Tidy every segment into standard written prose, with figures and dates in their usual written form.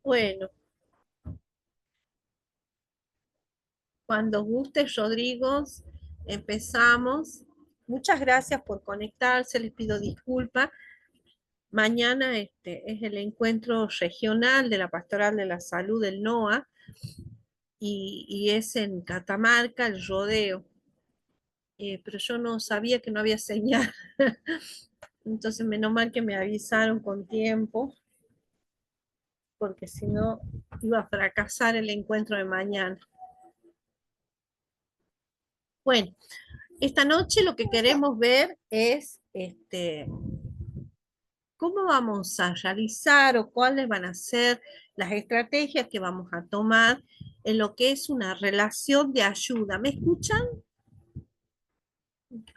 Bueno, cuando guste, Rodrigo, empezamos. Muchas gracias por conectarse, les pido disculpas. Mañana es el encuentro regional de la Pastoral de la Salud del NOA y es en Catamarca, el rodeo. Pero yo no sabía que no había señal. Entonces, menos mal que me avisaron con tiempo, porque si no iba a fracasar el encuentro de mañana. Bueno, esta noche lo que queremos ver es cómo vamos a realizar o cuáles van a ser las estrategias que vamos a tomar en lo que es una relación de ayuda. ¿Me escuchan?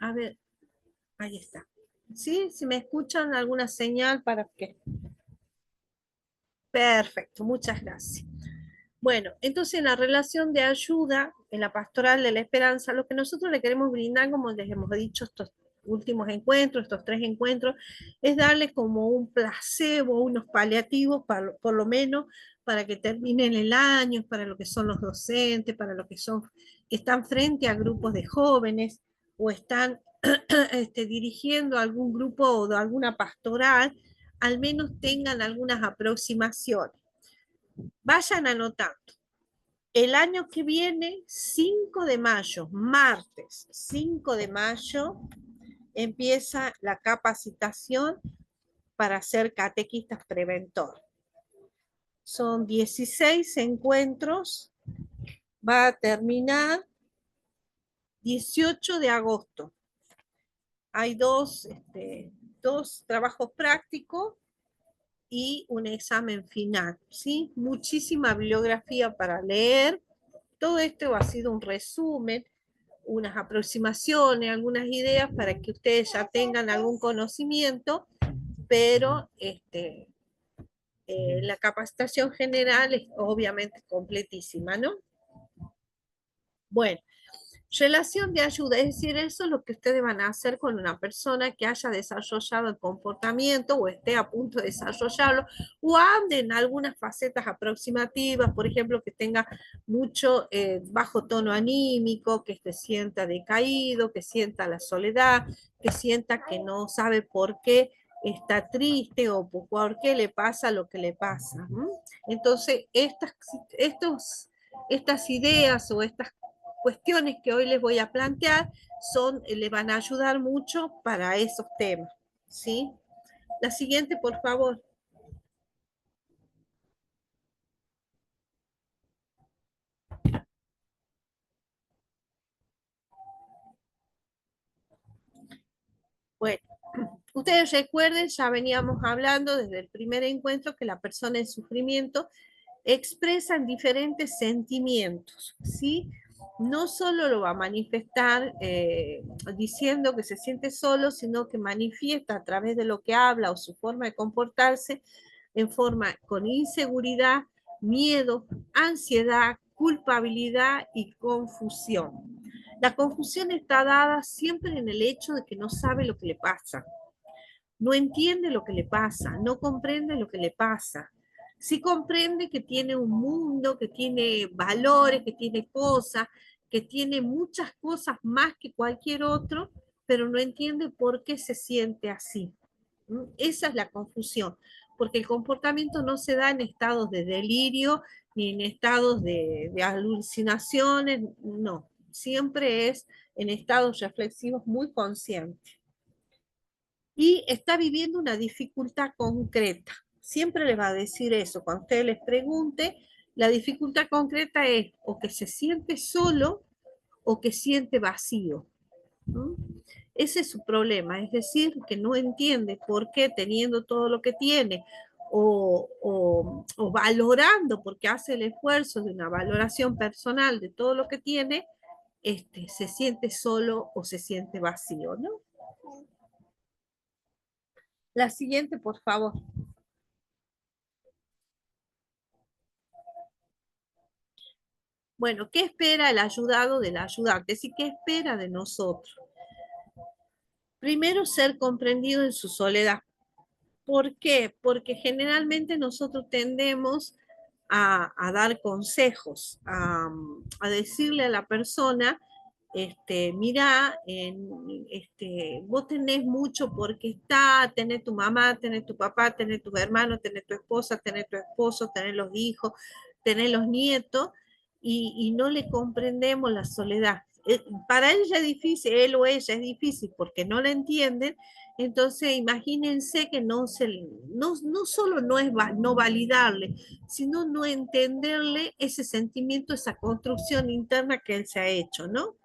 A ver, ahí está. ¿Sí? Si me escuchan alguna señal para que... Perfecto, muchas gracias. Bueno, entonces en la relación de ayuda, en la pastoral de la esperanza, lo que nosotros le queremos brindar, como les hemos dicho estos últimos encuentros, estos 3 encuentros, es darles como un placebo, unos paliativos, por lo menos para que terminen el año, para lo que son los docentes, para lo que son, que están frente a grupos de jóvenes o están dirigiendo algún grupo o de alguna pastoral, al menos tengan algunas aproximaciones. Vayan anotando. El año que viene, 5 de mayo, martes 5 de mayo, empieza la capacitación para ser catequistas preventor. Son 16 encuentros, va a terminar 18 de agosto. Hay dos trabajos prácticos y un examen final, ¿sí? Muchísima bibliografía para leer. Todo esto ha sido un resumen, unas aproximaciones, algunas ideas para que ustedes ya tengan algún conocimiento, pero la capacitación general es obviamente completísima, ¿no? Bueno, relación de ayuda, es decir, eso es lo que ustedes van a hacer con una persona que haya desarrollado el comportamiento o esté a punto de desarrollarlo o ande en algunas facetas aproximativas, por ejemplo, que tenga mucho bajo tono anímico, que se sienta decaído, que sienta la soledad, que sienta que no sabe por qué está triste o por qué le pasa lo que le pasa. Entonces, estas ideas o estas cuestiones que hoy les voy a plantear le van a ayudar mucho para esos temas, ¿sí? La siguiente, por favor. Bueno, ustedes recuerden, ya veníamos hablando desde el primer encuentro que la persona en sufrimiento expresa diferentes sentimientos, ¿sí? No solo lo va a manifestar diciendo que se siente solo, sino que manifiesta a través de lo que habla o su forma de comportarse en forma con inseguridad, miedo, ansiedad, culpabilidad y confusión. La confusión está dada siempre en el hecho de que no sabe lo que le pasa, no entiende lo que le pasa, no comprende lo que le pasa. Sí comprende que tiene un mundo, que tiene valores, que tiene cosas, que tiene muchas cosas más que cualquier otro, pero no entiende por qué se siente así. Esa es la confusión, porque el comportamiento no se da en estados de delirio ni en estados de alucinaciones, no, siempre es en estados reflexivos muy consciente. Y está viviendo una dificultad concreta. Siempre le va a decir eso. Cuando usted les pregunte, la dificultad concreta es o que se siente solo o que siente vacío, ¿no? Ese es su problema, es decir, que no entiende por qué teniendo todo lo que tiene o valorando, porque hace el esfuerzo de una valoración personal de todo lo que tiene, se siente solo o se siente vacío, ¿no? La siguiente, por favor. Bueno, ¿qué espera el ayudado del ayudante? Es decir, ¿qué espera de nosotros? Primero, ser comprendido en su soledad. ¿Por qué? Porque generalmente nosotros tendemos a dar consejos, a decirle a la persona, mira, vos tenés mucho porque está, tenés tu mamá, tenés tu papá, tenés tus hermanos, tenés tu esposa, tenés tu esposo, tenés los hijos, tenés los nietos, y no le comprendemos la soledad. Para él ya es difícil, él o ella es difícil porque no la entienden. Entonces, imagínense que no solo no es no validarle, sino no entenderle ese sentimiento, esa construcción interna que él se ha hecho, ¿no?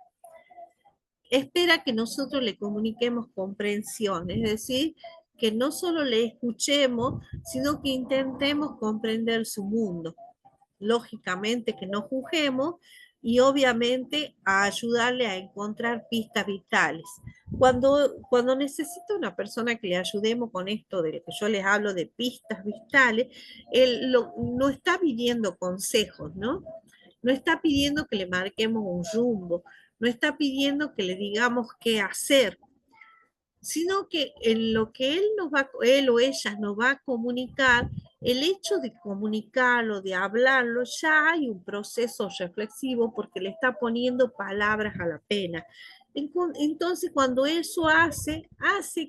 Espera que nosotros le comuniquemos comprensión, es decir, que no solo le escuchemos, sino que intentemos comprender su mundo. Lógicamente que no juzguemos y obviamente a ayudarle a encontrar pistas vitales. Cuando necesita una persona que le ayudemos con esto de lo que yo les hablo de pistas vitales, no está pidiendo consejos, ¿no? No está pidiendo que le marquemos un rumbo, no está pidiendo que le digamos qué hacer, sino que en lo que él o ella nos va a comunicar, el hecho de comunicarlo, de hablarlo, ya hay un proceso reflexivo porque le está poniendo palabras a la pena. Entonces, cuando eso hace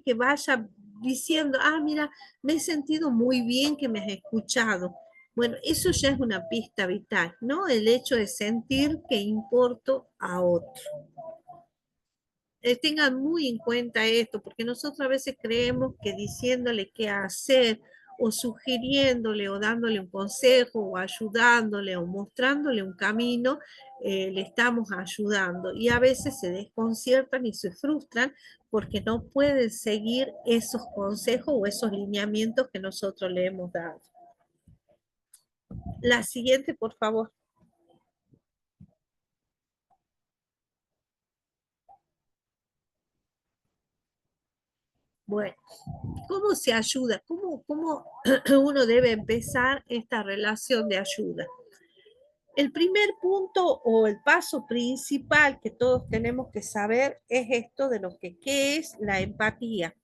que vaya diciendo, ah, mira, me he sentido muy bien que me has escuchado. Bueno, eso ya es una pista vital, ¿no? El hecho de sentir que importo a otro. Tengan muy en cuenta esto, porque nosotros a veces creemos que diciéndole qué hacer o sugiriéndole o dándole un consejo o ayudándole o mostrándole un camino, le estamos ayudando y a veces se desconciertan y se frustran porque no pueden seguir esos consejos o esos lineamientos que nosotros le hemos dado. La siguiente, por favor. Bueno, ¿cómo se ayuda? ¿Cómo uno debe empezar esta relación de ayuda? El primer punto o el paso principal que todos tenemos que saber es esto de lo que qué es la empatía.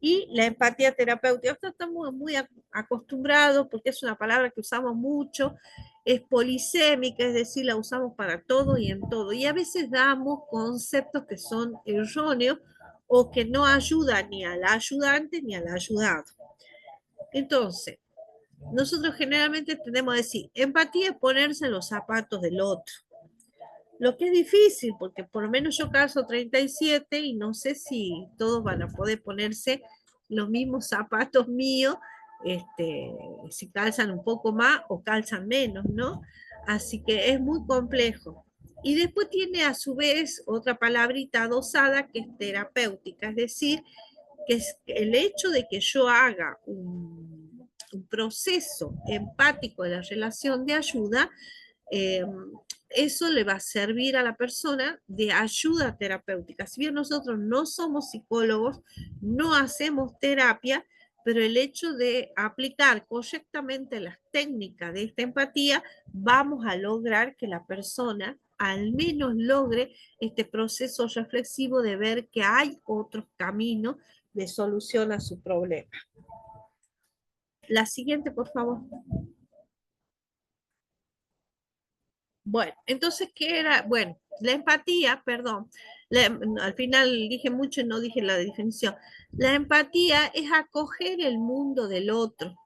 Y la empatía terapéutica, estamos muy acostumbrados porque es una palabra que usamos mucho, es polisémica, es decir, la usamos para todo y en todo. Y a veces damos conceptos que son erróneos o que no ayudan ni al ayudante ni al ayudado. Entonces, nosotros generalmente tenemos que decir, empatía es ponerse en los zapatos del otro. Lo que es difícil, porque por lo menos yo calzo 37 y no sé si todos van a poder ponerse los mismos zapatos míos, si calzan un poco más o calzan menos, ¿no? Así que es muy complejo. Y después tiene a su vez otra palabrita adosada que es terapéutica, es decir, que es el hecho de que yo haga un proceso empático de la relación de ayuda, eh, eso le va a servir a la persona de ayuda terapéutica. Si bien nosotros no somos psicólogos, no hacemos terapia, pero el hecho de aplicar correctamente las técnicas de esta empatía, vamos a lograr que la persona al menos logre este proceso reflexivo de ver que hay otros caminos de solución a su problema. La siguiente, por favor. Bueno, entonces, ¿qué era? Bueno, la empatía, perdón, al final dije mucho y no dije la definición. La empatía es acoger el mundo del otro,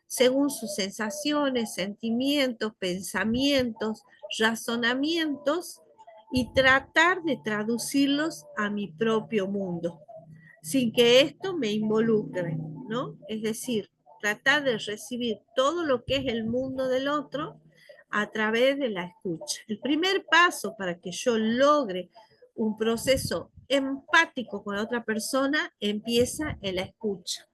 según sus sensaciones, sentimientos, pensamientos, razonamientos y tratar de traducirlos a mi propio mundo, sin que esto me involucre, ¿no? Es decir, tratar de recibir todo lo que es el mundo del otro a través de la escucha. El primer paso para que yo logre un proceso empático con la otra persona empieza en la escucha.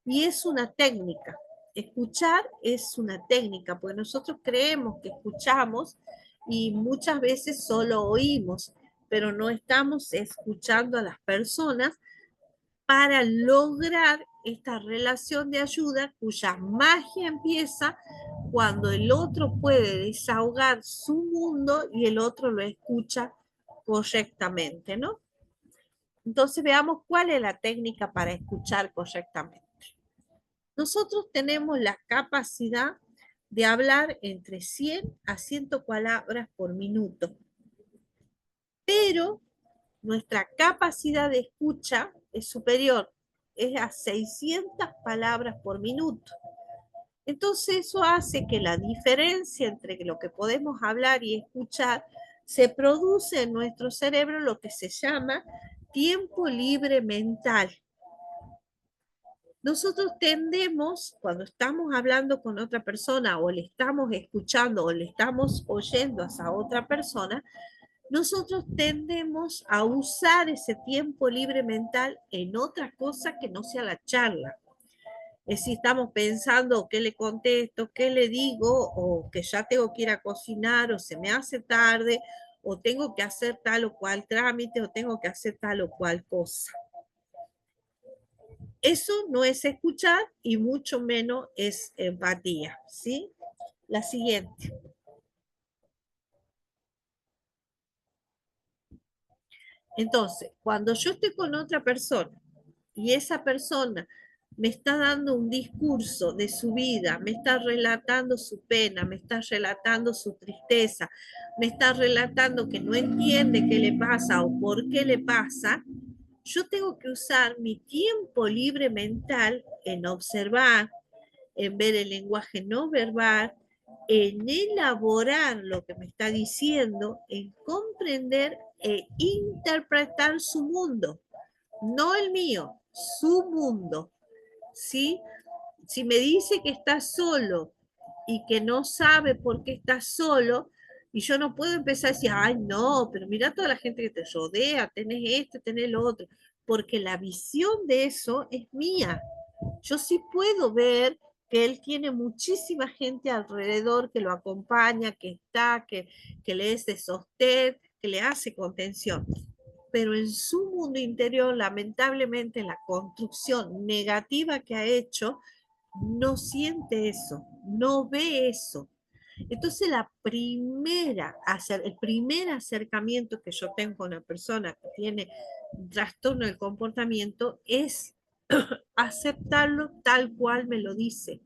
Y es una técnica. Escuchar es una técnica, porque nosotros creemos que escuchamos y muchas veces solo oímos, pero no estamos escuchando a las personas para lograr esta relación de ayuda cuya magia empieza cuando el otro puede desahogar su mundo y el otro lo escucha correctamente, ¿no? Entonces veamos cuál es la técnica para escuchar correctamente. Nosotros tenemos la capacidad de hablar entre 100 a 100 palabras por minuto, pero nuestra capacidad de escucha es superior, es a 600 palabras por minuto. Entonces eso hace que la diferencia entre lo que podemos hablar y escuchar se produce en nuestro cerebro lo que se llama tiempo libre mental. Nosotros tendemos, cuando estamos hablando con otra persona o le estamos escuchando o le estamos oyendo a esa otra persona, nosotros tendemos a usar ese tiempo libre mental en otra cosa que no sea la charla. Es si estamos pensando qué le contesto, qué le digo, o que ya tengo que ir a cocinar, o se me hace tarde, o tengo que hacer tal o cual trámite, o tengo que hacer tal o cual cosa. Eso no es escuchar y mucho menos es empatía, ¿sí? La siguiente. Entonces, cuando yo estoy con otra persona y esa persona me está dando un discurso de su vida, me está relatando su pena, me está relatando su tristeza, me está relatando que no entiende qué le pasa o por qué le pasa, yo tengo que usar mi tiempo libre mental en observar, en ver el lenguaje no verbal, en elaborar lo que me está diciendo, en comprender e interpretar su mundo, no el mío, su mundo, ¿sí? Si me dice que está solo y que no sabe por qué está solo, y yo no puedo empezar a decir, ay, no, pero mira toda la gente que te rodea, tenés esto, tenés lo otro, porque la visión de eso es mía. Yo sí puedo ver que él tiene muchísima gente alrededor que lo acompaña, que está, que le es de sostén, que le hace contención. Pero en su mundo interior, lamentablemente, la construcción negativa que ha hecho, no siente eso, no ve eso. Entonces, el primer acercamiento que yo tengo con una persona que tiene un trastorno del comportamiento es aceptarlo tal cual me lo dice,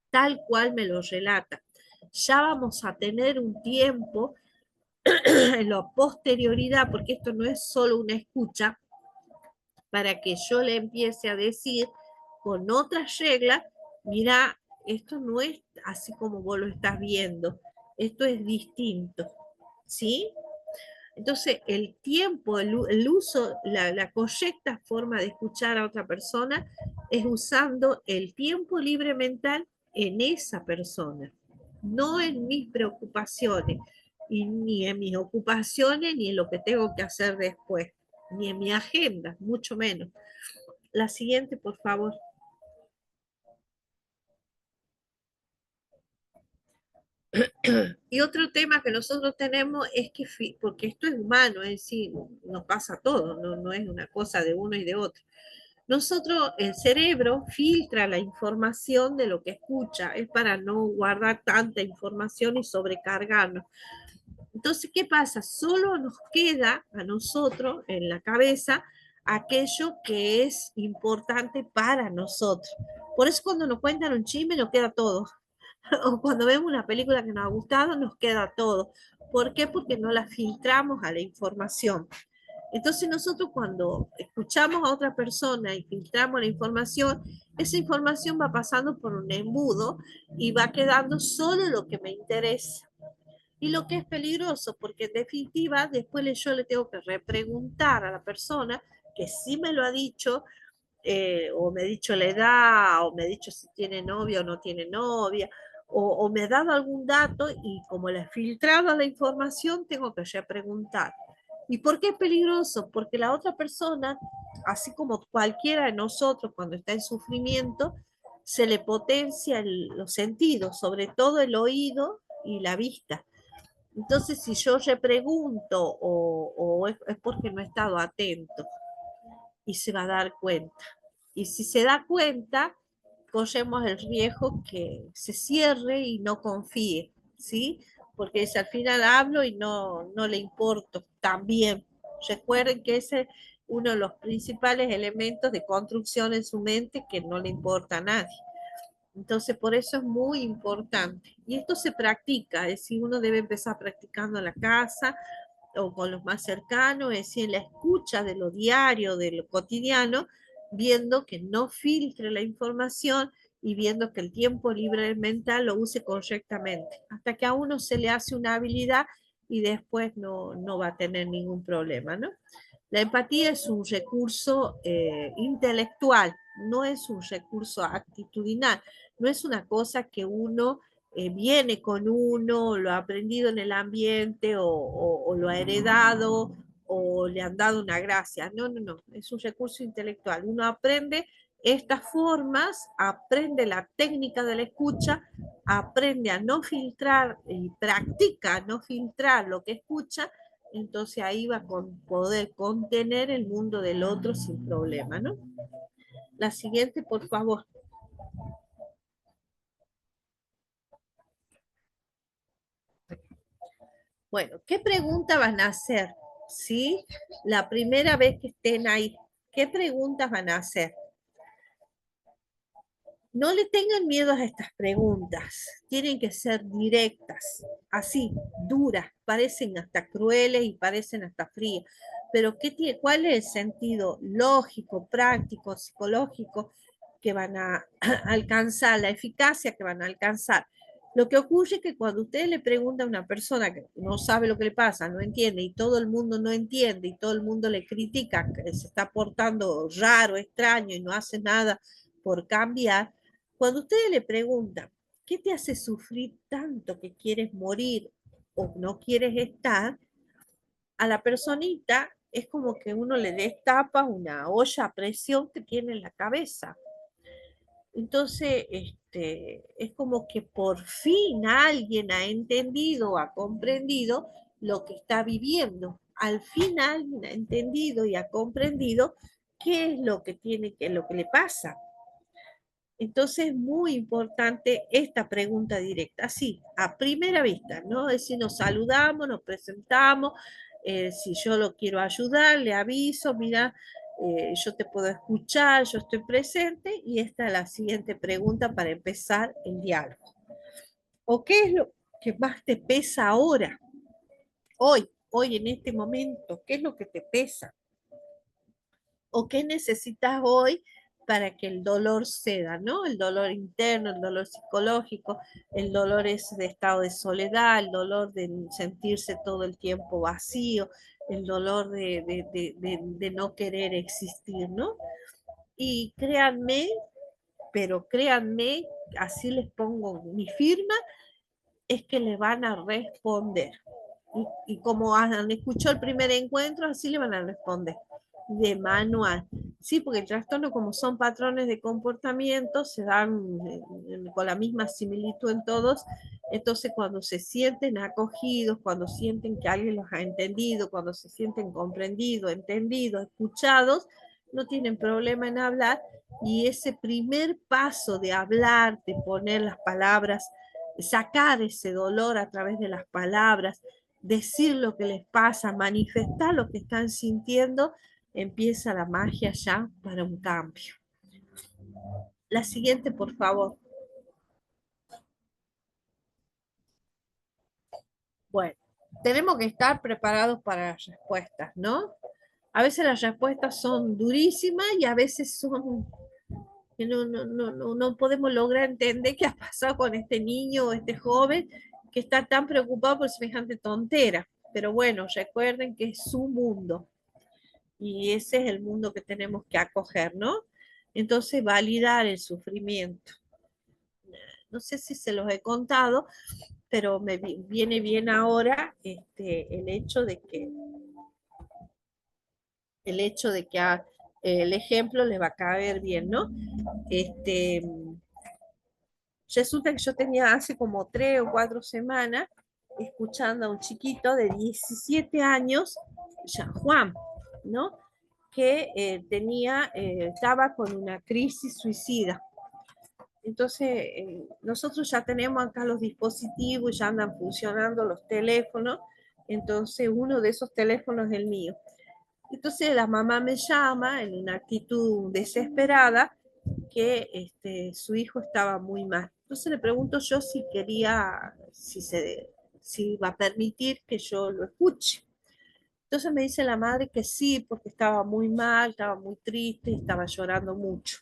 tal cual me lo relata. Ya vamos a tener un tiempo en la posterioridad, porque esto no es solo una escucha, para que yo le empiece a decir con otras reglas, mira, esto no es así como vos lo estás viendo, esto es distinto, ¿sí? Entonces, el tiempo, el uso, la correcta forma de escuchar a otra persona es usando el tiempo libre mental en esa persona, no en mis preocupaciones, y ni en mis ocupaciones, ni en lo que tengo que hacer después, ni en mi agenda, mucho menos. La siguiente, por favor. Y otro tema que nosotros tenemos es que, porque esto es humano, es decir, nos pasa a todos, no es una cosa de uno y de otro. Nosotros, el cerebro filtra la información de lo que escucha, es para no guardar tanta información y sobrecargarnos. Entonces, ¿qué pasa? Solo nos queda a nosotros en la cabeza aquello que es importante para nosotros. Por eso cuando nos cuentan un chisme nos queda todo. O cuando vemos una película que nos ha gustado nos queda todo. ¿Por qué? Porque no la filtramos a la información. Entonces nosotros cuando escuchamos a otra persona y filtramos la información, esa información va pasando por un embudo y va quedando solo lo que me interesa. Y lo que es peligroso, porque en definitiva después yo le tengo que repreguntar a la persona que sí me lo ha dicho, o me ha dicho la edad, o me ha dicho si tiene novia o no tiene novia, o me ha dado algún dato y como le he filtrado la información, tengo que ya preguntar. ¿Y por qué es peligroso? Porque la otra persona, así como cualquiera de nosotros cuando está en sufrimiento, se le potencia los sentidos, sobre todo el oído y la vista. Entonces, si yo le pregunto o es porque no he estado atento y se va a dar cuenta. Y si se da cuenta, corremos el riesgo que se cierre y no confíe, ¿sí? Porque si al final hablo y no le importo también. Recuerden que ese es uno de los principales elementos de construcción en su mente que no le importa a nadie. Entonces, por eso es muy importante. Y esto se practica, es decir, uno debe empezar practicando en la casa o con los más cercanos, es decir, la escucha de lo diario, de lo cotidiano, viendo que no filtre la información y viendo que el tiempo libre mental lo use correctamente, hasta que a uno se le hace una habilidad y después no va a tener ningún problema, ¿no? La empatía es un recurso intelectual, no es un recurso actitudinal, no es una cosa que uno viene con uno, lo ha aprendido en el ambiente o lo ha heredado o le han dado una gracia. No, es un recurso intelectual. Uno aprende estas formas, aprende la técnica de la escucha, aprende a no filtrar y practica a no filtrar lo que escucha, entonces ahí va a poder contener el mundo del otro sin problema, ¿no? La siguiente, por favor. Bueno, ¿qué pregunta van a hacer? ¿Sí? La primera vez que estén ahí, ¿qué preguntas van a hacer? No le tengan miedo a estas preguntas, tienen que ser directas, así, duras, parecen hasta crueles y parecen hasta frías, pero ¿cuál es el sentido lógico, práctico, psicológico que van a alcanzar, la eficacia que van a alcanzar? Lo que ocurre es que cuando usted le pregunta a una persona que no sabe lo que le pasa, no entiende, y todo el mundo no entiende, y todo el mundo le critica que se está portando raro, extraño, y no hace nada por cambiar, cuando ustedes le preguntan, ¿qué te hace sufrir tanto que quieres morir o no quieres estar? A la personita es como que uno le destapa una olla a presión que tiene en la cabeza. Entonces, es como que por fin alguien ha entendido, ha comprendido lo que está viviendo. Al fin alguien ha entendido y ha comprendido qué es lo que tiene, qué es lo que le pasa. Entonces es muy importante esta pregunta directa, así, a primera vista, ¿no? Es decir, nos saludamos, nos presentamos, si yo lo quiero ayudar, le aviso, mira, yo te puedo escuchar, yo estoy presente, y esta es la siguiente pregunta para empezar el diálogo. ¿O qué es lo que más te pesa ahora, hoy en este momento? ¿Qué es lo que te pesa? ¿O qué necesitas hoy para que el dolor ceda, ¿no? El dolor interno, el dolor psicológico, el dolor es de estado de soledad, el dolor de sentirse todo el tiempo vacío, el dolor de no querer existir, ¿no? Y créanme, pero créanme, así les pongo mi firma, es que le van a responder. Y como han escuchado el primer encuentro, así le van a responder de manual. Sí, porque el trastorno, como son patrones de comportamiento, se dan con la misma similitud en todos. Entonces, cuando se sienten acogidos, cuando sienten que alguien los ha entendido, cuando se sienten comprendidos, entendidos, escuchados, no tienen problema en hablar. Y ese primer paso de hablar, de poner las palabras, sacar ese dolor a través de las palabras, decir lo que les pasa, manifestar lo que están sintiendo, empieza la magia ya para un cambio. La siguiente, por favor. Bueno, tenemos que estar preparados para las respuestas, ¿no? A veces las respuestas son durísimas y a veces son que no podemos lograr entender qué ha pasado con este niño o este joven que está tan preocupado por semejante tontera. Pero bueno, recuerden que es su mundo y ese es el mundo que tenemos que acoger, ¿no? Entonces, validar el sufrimiento. No sé si se los he contado, pero me viene bien ahora el hecho de que el ejemplo le va a caer bien, ¿no? Este, Resulta que yo tenía hace como 3 o 4 semanas escuchando a un chiquito de 17 años, ya Juan, ¿no? Que estaba con una crisis suicida. Entonces, nosotros ya tenemos acá los dispositivos, ya andan funcionando los teléfonos, entonces uno de esos teléfonos es el mío. Entonces la mamá me llama en una actitud desesperada que su hijo estaba muy mal. Entonces le pregunto yo si quería, si iba a permitir que yo lo escuche. Entonces me dice la madre que sí, porque estaba muy mal, estaba muy triste y estaba llorando mucho.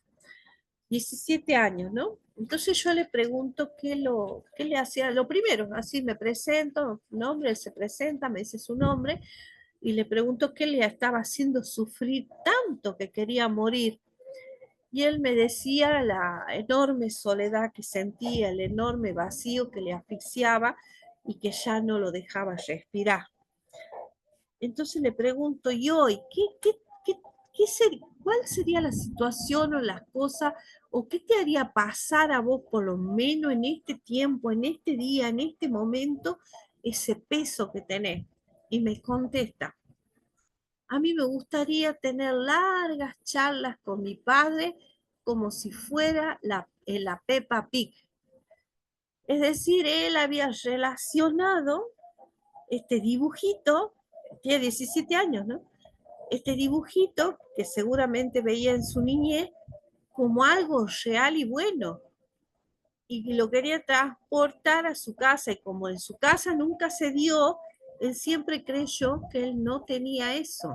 17 años, ¿no? Entonces yo le pregunto qué le hacía. Lo primero, así me presento, nombre, él se presenta, me dice su nombre, y le pregunto qué le estaba haciendo sufrir tanto que quería morir. Y él me decía la enorme soledad que sentía, el enorme vacío que le asfixiaba y que ya no lo dejaba respirar. Entonces le pregunto, ¿y hoy cuál sería la situación o las cosas o qué te haría pasar a vos por lo menos en este tiempo, en este día, en este momento, ese peso que tenés? Y me contesta, a mí me gustaría tener largas charlas con mi padre como si fuera la Peppa Pig. Es decir, él había relacionado este dibujito, tiene 17 años, ¿no? Este dibujito que seguramente veía en su niñez como algo real y bueno, y lo quería transportar a su casa, y como en su casa nunca se dio, él siempre creyó que él no tenía eso.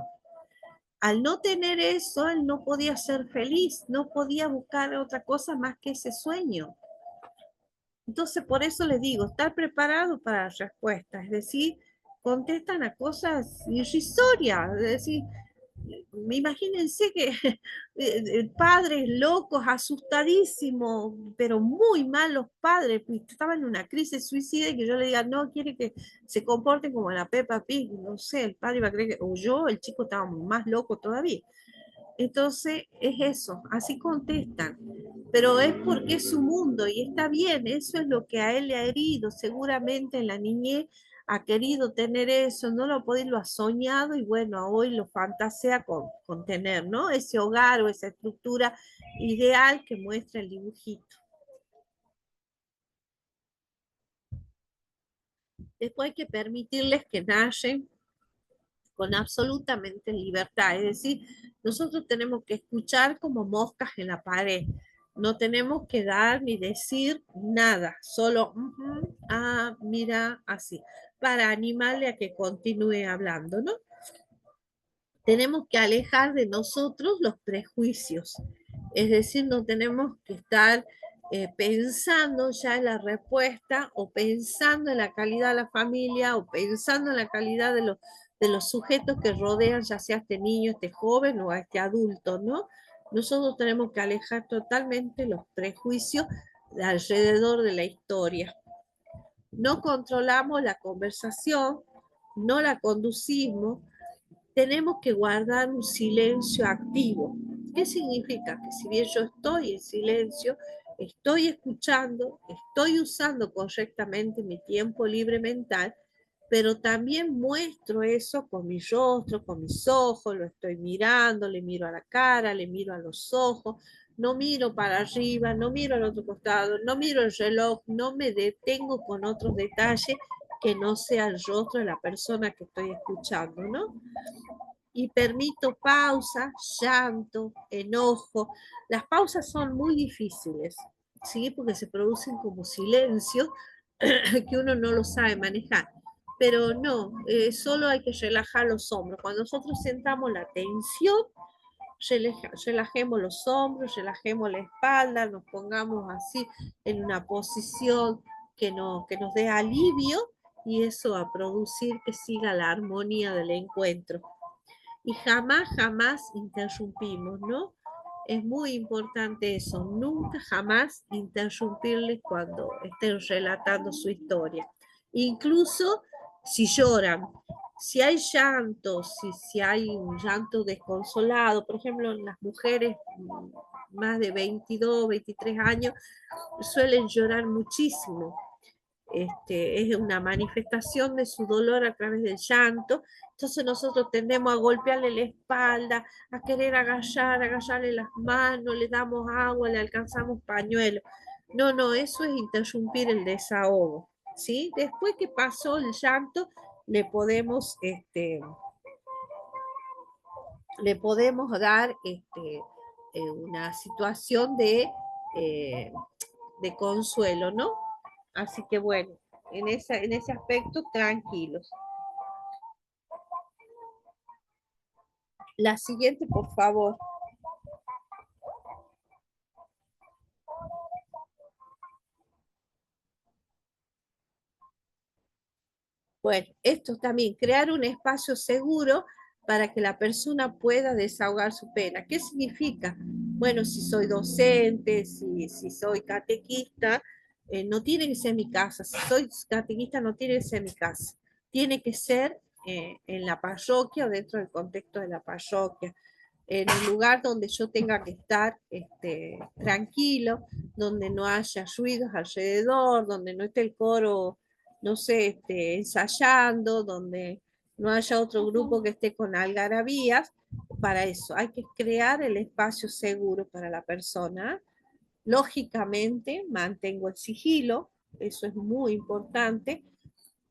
Al no tener eso, él no podía ser feliz, no podía buscar otra cosa más que ese sueño. Entonces, por eso les digo, estar preparado para las respuestas, es decir, contestan a cosas irrisorias, es decir, imagínense que padres locos, asustadísimos, pero muy malos padres, pues, estaban en una crisis suicida y que yo le diga, no, quiere que se comporten como la Peppa Pig, no sé, el padre iba a creer que, o yo, el chico estaba más loco todavía. Entonces, es eso, así contestan, pero es porque es su mundo y está bien, eso es lo que a él le ha herido, seguramente en la niñez ha querido tener eso, no lo ha podido, lo ha soñado y bueno, hoy lo fantasea con tener, ¿no? Ese hogar o esa estructura ideal que muestra el dibujito. Después hay que permitirles que nacen con absolutamente libertad. Es decir, nosotros tenemos que escuchar como moscas en la pared. No tenemos que dar ni decir nada, solo, mira, así, para animarle a que continúe hablando, ¿no? Tenemos que alejar de nosotros los prejuicios, es decir, no tenemos que estar pensando ya en la respuesta o pensando en la calidad de la familia o pensando en la calidad de los sujetos que rodean ya sea a este niño, este joven o a este adulto, ¿no? Nosotros tenemos que alejar totalmente los prejuicios alrededor de la historia. No controlamos la conversación, no la conducimos, tenemos que guardar un silencio activo. ¿Qué significa? Que si bien yo estoy en silencio, estoy escuchando, estoy usando correctamente mi tiempo libre mental, pero también muestro eso con mi rostro, con mis ojos, lo estoy mirando, le miro a la cara, le miro a los ojos, no miro para arriba, no miro al otro costado, no miro el reloj, no me detengo con otros detalles que no sea el rostro de la persona que estoy escuchando, ¿no? Y permito pausa, llanto, enojo. Las pausas son muy difíciles, ¿sí? Porque se producen como silencio que uno no lo sabe manejar. Pero no, solo hay que relajar los hombros. Cuando nosotros sentamos la tensión, relajemos los hombros, relajemos la espalda, nos pongamos así en una posición que nos dé alivio y eso va a producir que siga la armonía del encuentro. Y jamás, jamás interrumpimos, ¿no? Es muy importante eso, nunca jamás interrumpirles cuando estén relatando su historia. Incluso si lloran, si hay llanto, si hay un llanto desconsolado, por ejemplo, en las mujeres más de 22, 23 años suelen llorar muchísimo. Es una manifestación de su dolor a través del llanto. Entonces nosotros tendemos a golpearle la espalda, a querer agarrarle las manos, le damos agua, le alcanzamos pañuelo. No, no, eso es interrumpir el desahogo, ¿sí? Después que pasó el llanto, le podemos, le podemos dar una situación eh, de consuelo, ¿no? Así que bueno, en ese aspecto, tranquilos. La siguiente, por favor. Bueno, esto también, crear un espacio seguro para que la persona pueda desahogar su pena. ¿Qué significa? Bueno, si soy docente, si soy catequista, no tiene que ser mi casa. Si soy catequista, no tiene que ser mi casa. Tiene que ser en la parroquia o dentro del contexto de la parroquia, en un lugar donde yo tenga que estar tranquilo, donde no haya ruidos alrededor, donde no esté el coro, no sé, ensayando, donde no haya otro grupo que esté con algarabías. Para eso hay que crear el espacio seguro para la persona. Lógicamente, mantengo el sigilo, eso es muy importante.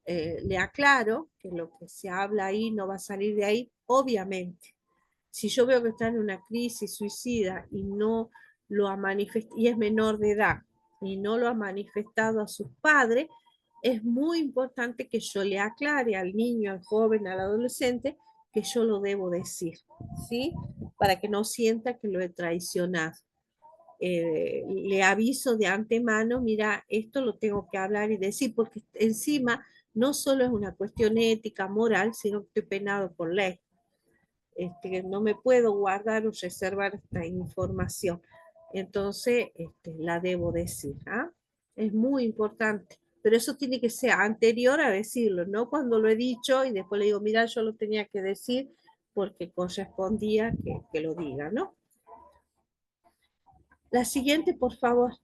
Le aclaro que lo que se habla ahí no va a salir de ahí, obviamente. Si yo veo que está en una crisis suicida y no lo ha manifestado, y es menor de edad, y no lo ha manifestado a sus padres, es muy importante que yo le aclare al niño, al joven, al adolescente, que yo lo debo decir, ¿sí? Para que no sienta que lo he traicionado. Le aviso de antemano, mira, esto lo tengo que hablar y decir, porque encima no solo es una cuestión ética, moral, sino que estoy penado por ley. No me puedo guardar o reservar esta información. Entonces, la debo decir. ¿Ah? Es muy importante. Pero eso tiene que ser anterior a decirlo, no cuando lo he dicho y después le digo, mira, yo lo tenía que decir porque correspondía que lo diga, ¿no? La siguiente, por favor.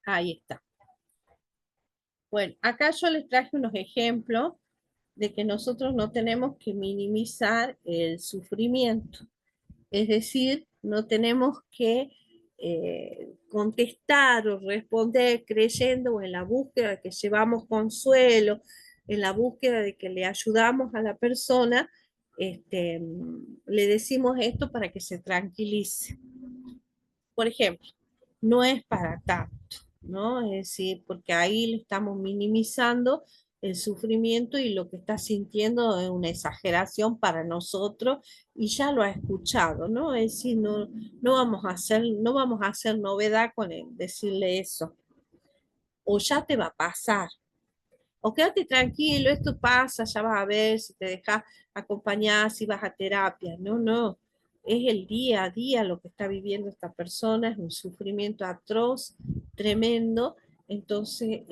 Ahí está. Bueno, acá yo les traje unos ejemplos de que nosotros no tenemos que minimizar el sufrimiento. Es decir, no tenemos que contestar o responder creyendo o en la búsqueda de que llevamos consuelo, en la búsqueda de que le ayudamos a la persona, le decimos esto para que se tranquilice. Por ejemplo, no es para tanto, ¿no? Es decir, porque ahí le estamos minimizando el sufrimiento y lo que está sintiendo es una exageración para nosotros y ya lo ha escuchado, ¿no? Es decir, no vamos a hacer novedad con él, decirle eso. O ya te va a pasar, o quédate tranquilo, esto pasa, ya vas a ver si te dejas acompañar, si vas a terapia. No, no, es el día a día lo que está viviendo esta persona, es un sufrimiento atroz, tremendo. Entonces,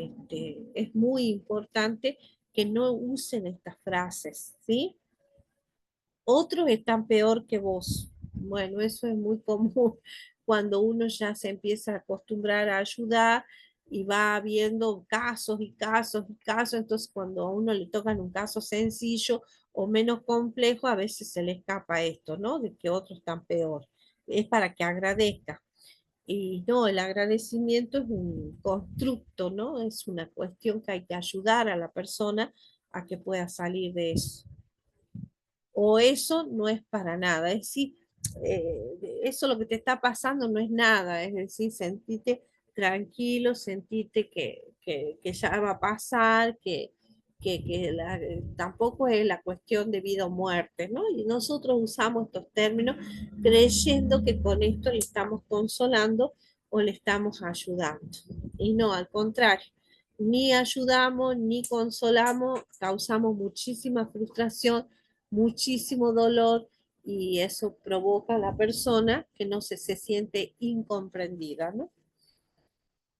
es muy importante que no usen estas frases, ¿sí? Otros están peor que vos. Bueno, eso es muy común cuando uno ya se empieza a acostumbrar a ayudar y va viendo casos y casos y casos, entonces cuando a uno le tocan un caso sencillo o menos complejo, a veces se le escapa esto, ¿no? De que otros están peor. Es para que agradezca. Y no, el agradecimiento es un constructo, ¿no? Es una cuestión que hay que ayudar a la persona a que pueda salir de eso, o eso no es para nada. Es decir, eso lo que te está pasando no es nada, es decir, sentite tranquilo, sentite que ya va a pasar, tampoco es la cuestión de vida o muerte, ¿no? Y nosotros usamos estos términos creyendo que con esto le estamos consolando o le estamos ayudando. Y no, al contrario, ni ayudamos ni consolamos, causamos muchísima frustración, muchísimo dolor y eso provoca a la persona que no se siente incomprendida, ¿no?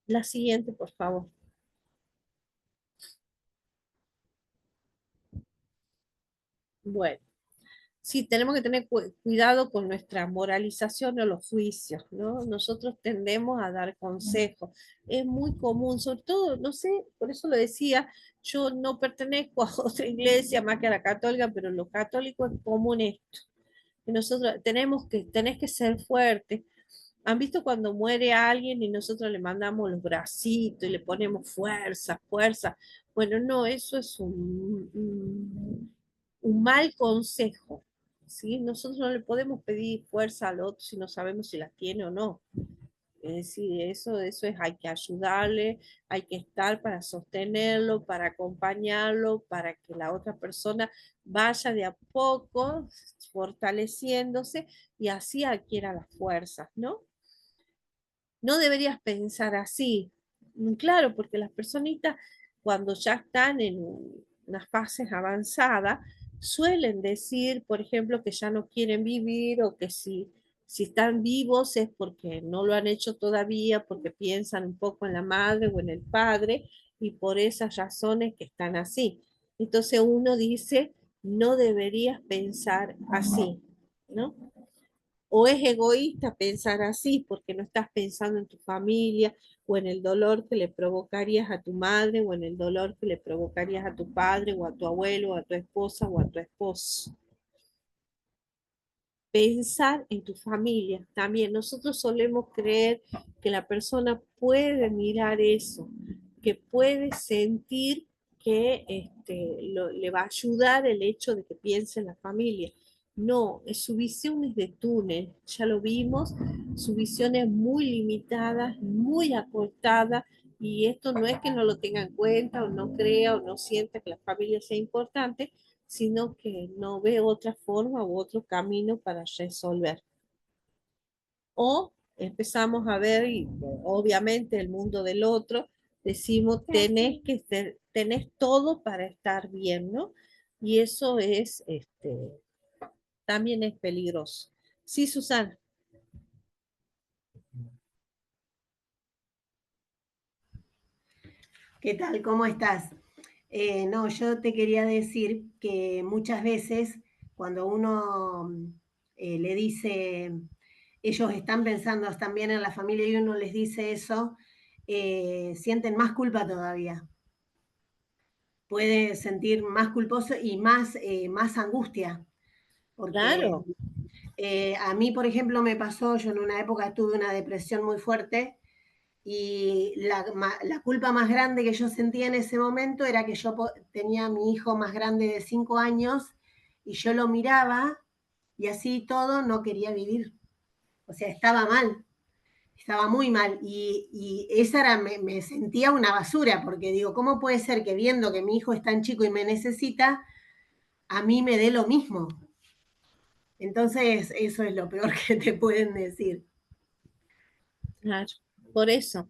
La siguiente, por favor. Bueno. Sí, tenemos que tener cuidado con nuestra moralización o los juicios, ¿no? Nosotros tendemos a dar consejos. Es muy común, sobre todo, no sé, por eso lo decía, yo no pertenezco a otra iglesia más que a la católica, pero en lo católico es común esto, que nosotros tenés que ser fuertes. ¿Han visto cuando muere alguien y nosotros le mandamos los bracitos y le ponemos fuerza, fuerza? Bueno, no, eso es un mal consejo, ¿sí? Nosotros no le podemos pedir fuerza al otro si no sabemos si la tiene o no. Es decir, eso es, hay que ayudarle, hay que estar para sostenerlo, para acompañarlo, para que la otra persona vaya de a poco fortaleciéndose y así adquiera las fuerzas, ¿no? No deberías pensar así. Claro, porque las personitas cuando ya están en unas fases avanzadas, suelen decir, por ejemplo, que ya no quieren vivir o que si están vivos es porque no lo han hecho todavía, porque piensan un poco en la madre o en el padre y por esas razones que están así. Entonces uno dice, no deberías pensar así, ¿no? O es egoísta pensar así porque no estás pensando en tu familia o en el dolor que le provocarías a tu madre o en el dolor que le provocarías a tu padre o a tu abuelo o a tu esposa o a tu esposo. Pensar en tu familia también. Nosotros solemos creer que la persona puede mirar eso, que puede sentir que le va a ayudar el hecho de que piense en la familia. No, su visión es de túnel, ya lo vimos, su visión es muy limitada, muy acortada, y esto no es que no lo tenga en cuenta o no crea o no sienta que la familia sea importante, sino que no ve otra forma u otro camino para resolver. O empezamos a ver, y obviamente el mundo del otro, decimos, tenés todo para estar bien, ¿no? Y eso es, también es peligroso. Sí, Susana. ¿Qué tal? ¿Cómo estás? No, yo te quería decir que muchas veces cuando uno le dice, ellos están pensando también en la familia y uno les dice eso, sienten más culpa todavía. Puede sentir más culposo y más angustia, porque Claro, a mí, por ejemplo, me pasó, yo en una época tuve una depresión muy fuerte y la culpa más grande que yo sentía en ese momento era que yo tenía a mi hijo más grande de 5 años y yo lo miraba y así todo no quería vivir. O sea, estaba mal, estaba muy mal. Y esa era, me sentía una basura, porque digo, ¿cómo puede ser que viendo que mi hijo es tan chico y me necesita, a mí me dé lo mismo? Entonces, eso es lo peor que te pueden decir. claro. Por eso.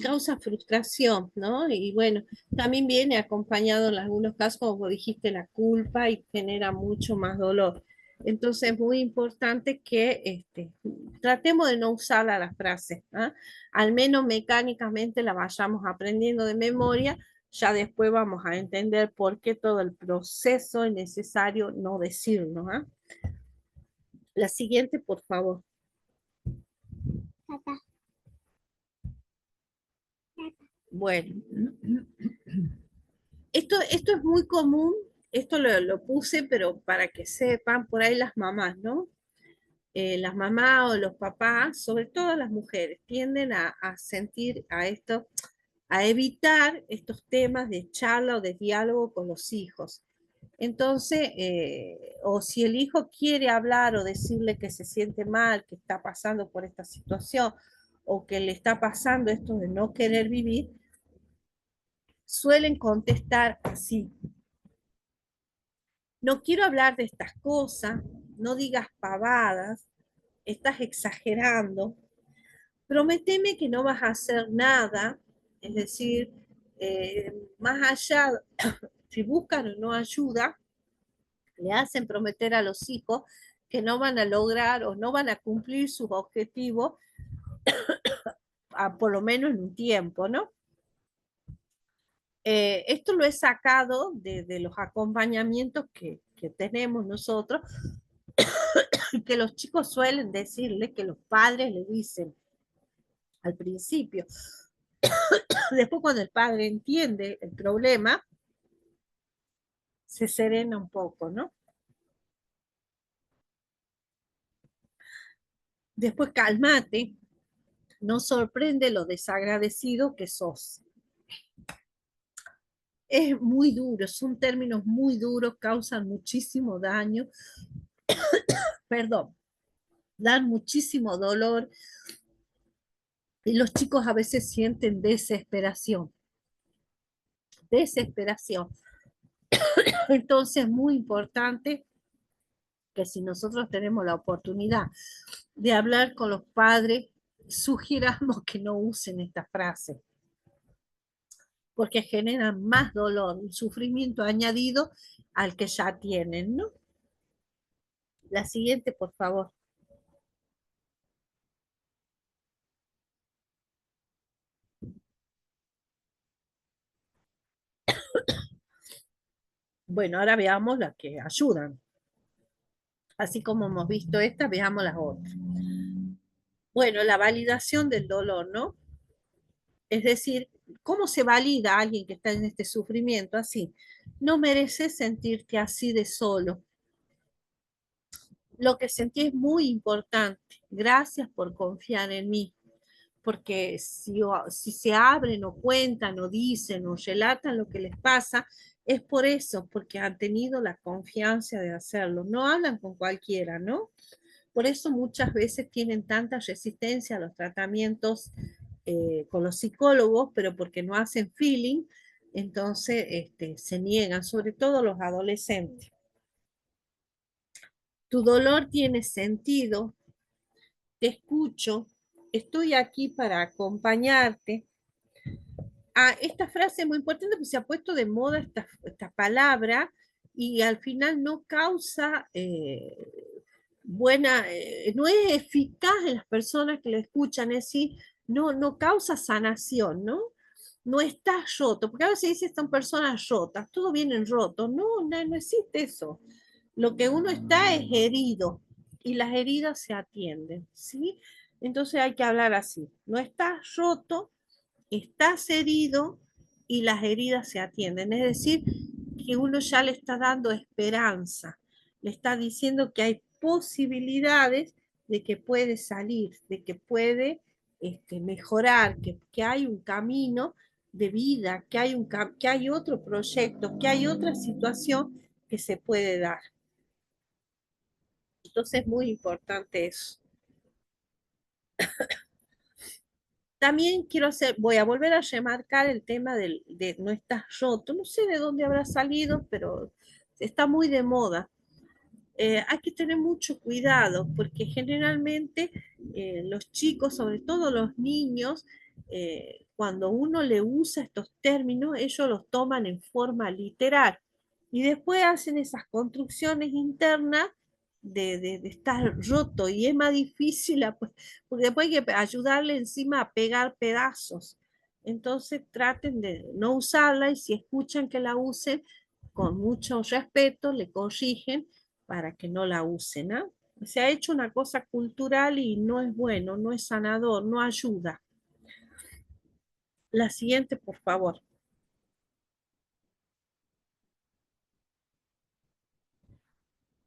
Causa frustración, ¿no? Y bueno, también viene acompañado en algunos casos, como dijiste, la culpa y genera mucho más dolor. Entonces es muy importante que tratemos de no usar la frase, ¿ah? Al menos mecánicamente la vayamos aprendiendo de memoria, ya después vamos a entender por qué todo el proceso es necesario no decirlo, ¿ah? La siguiente, por favor. Bueno, esto es muy común, esto lo puse, pero para que sepan por ahí las mamás, ¿no? Las mamás o los papás, sobre todo las mujeres, tienden a sentir a esto, a evitar estos temas de charla o de diálogo con los hijos. Entonces, o si el hijo quiere hablar o decirle que se siente mal, que está pasando por esta situación, o que le está pasando esto de no querer vivir, suelen contestar así: no quiero hablar de estas cosas, no digas pavadas, estás exagerando, prométeme que no vas a hacer nada, es decir, más allá, si buscan o no ayuda, le hacen prometer a los hijos que no van a lograr o no van a cumplir sus objetivos, por lo menos en un tiempo, ¿no? Esto lo he sacado de los acompañamientos que tenemos nosotros, que los chicos suelen decirle, que los padres le dicen al principio. Después, cuando el padre entiende el problema, se serena un poco, ¿no? Después, cálmate, no sorprende lo desagradecido que sos. Es muy duro, son términos muy duros, causan muchísimo daño, perdón, dan muchísimo dolor y los chicos a veces sienten desesperación, desesperación. Entonces es muy importante que si nosotros tenemos la oportunidad de hablar con los padres, sugiramos que no usen esta frase, porque generan más dolor, un sufrimiento añadido al que ya tienen, ¿no? La siguiente, por favor. Bueno, ahora veamos las que ayudan. Así como hemos visto esta, veamos las otras. Bueno, la validación del dolor, ¿no? Es decir, ¿cómo se valida a alguien que está en este sufrimiento así? No mereces sentirte así de solo. Lo que sentí es muy importante. Gracias por confiar en mí. Porque si se abren o cuentan o dicen o relatan lo que les pasa, es por eso, porque han tenido la confianza de hacerlo. No hablan con cualquiera, ¿no? Por eso muchas veces tienen tanta resistencia a los tratamientos con los psicólogos, pero porque no hacen feeling, entonces se niegan, sobre todo los adolescentes. Tu dolor tiene sentido, te escucho, estoy aquí para acompañarte. Esta frase es muy importante porque se ha puesto de moda esta palabra y al final no causa no es eficaz en las personas que lo escuchan, es decir, no causa sanación, ¿no? No está roto, porque a veces dice son personas rotas, todo viene roto, no existe eso. Lo que uno está es herido y las heridas se atienden, ¿sí? Entonces hay que hablar así, no estás roto, estás herido y las heridas se atienden. Es decir, que uno ya le está dando esperanza, le está diciendo que hay posibilidades de que puede salir, de que puede mejorar, que hay un camino de vida, que hay otro proyecto, que hay otra situación que se puede dar. Entonces es muy importante eso. También voy a volver a remarcar el tema de no estás roto. No sé de dónde habrá salido, pero está muy de moda. Hay que tener mucho cuidado porque generalmente los chicos, sobre todo los niños, cuando uno le usa estos términos, ellos los toman en forma literal y después hacen esas construcciones internas de estar roto y es más difícil, porque después hay que ayudarle encima a pegar pedazos. Entonces traten de no usarla y si escuchan que la usen, con mucho respeto, le corrigen para que no la usen, ¿no? Se ha hecho una cosa cultural y no es bueno, no es sanador, no ayuda. La siguiente, por favor.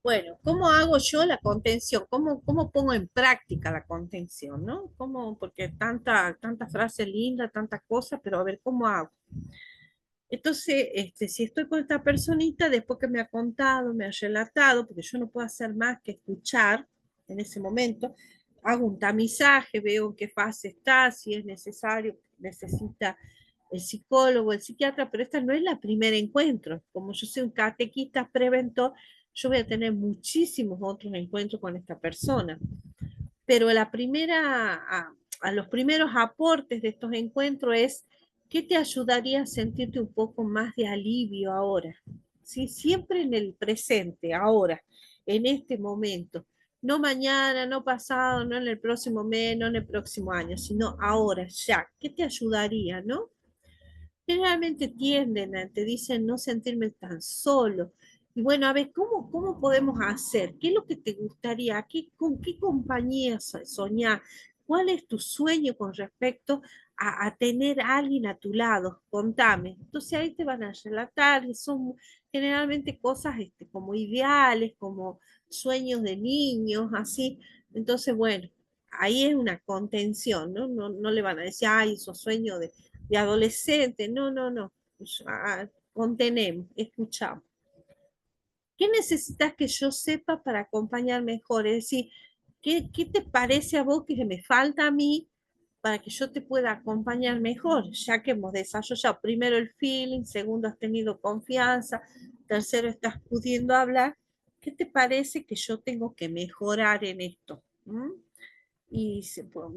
Bueno, ¿cómo hago yo la contención? ¿Cómo pongo en práctica la contención, no? Porque tanta frase linda, tantas cosas, pero a ver, ¿cómo hago? Entonces, si estoy con esta personita, después que me ha contado, me ha relatado, porque yo no puedo hacer más que escuchar en ese momento, hago un tamizaje, veo en qué fase está, si es necesario, necesita el psicólogo, el psiquiatra, pero esta no es la primera encuentro. Como yo soy un catequista preventor, yo voy a tener muchísimos otros encuentros con esta persona. Pero la primera, a los primeros aportes de estos encuentros es, ¿qué te ayudaría a sentirte un poco más de alivio ahora? ¿Sí? Siempre en el presente, ahora, en este momento. No mañana, no pasado, no en el próximo mes, no en el próximo año, sino ahora, ya. ¿Qué te ayudaría, no? Generalmente tienden a, te dicen, no sentirme tan solo. Y bueno, a ver, ¿cómo podemos hacer? ¿Qué es lo que te gustaría? ¿Con qué compañía soñar? ¿Cuál es tu sueño con respecto a tener a alguien a tu lado? Contame. Entonces ahí te van a relatar, y son generalmente cosas como ideales, como sueños de niños, así. Entonces, bueno, ahí es una contención, ¿no? No le van a decir, ay, esos sueños de adolescente, no, no, no. Contenemos, escuchamos. ¿Qué necesitas que yo sepa para acompañar mejor? Es decir, ¿qué te parece a vos que me falta a mí para que yo te pueda acompañar mejor? Ya que hemos desarrollado primero el feeling, segundo has tenido confianza, tercero estás pudiendo hablar. ¿Qué te parece que yo tengo que mejorar en esto? ¿Mm? Y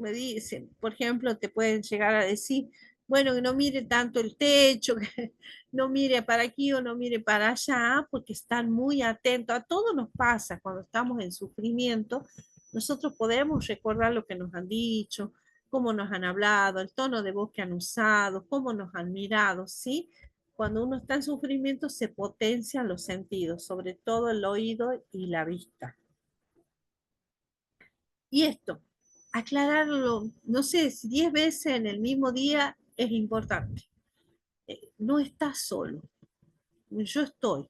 me dicen, por ejemplo, te pueden llegar a decir, bueno, que no mire tanto el techo, que no mire para aquí o no mire para allá, porque están muy atentos. A todo nos pasa cuando estamos en sufrimiento. Nosotros podemos recordar lo que nos han dicho, cómo nos han hablado, el tono de voz que han usado, cómo nos han mirado, ¿sí? Cuando uno está en sufrimiento se potencian los sentidos, sobre todo el oído y la vista. Y esto, aclararlo, no sé, si 10 veces en el mismo día es importante. No estás solo, yo estoy,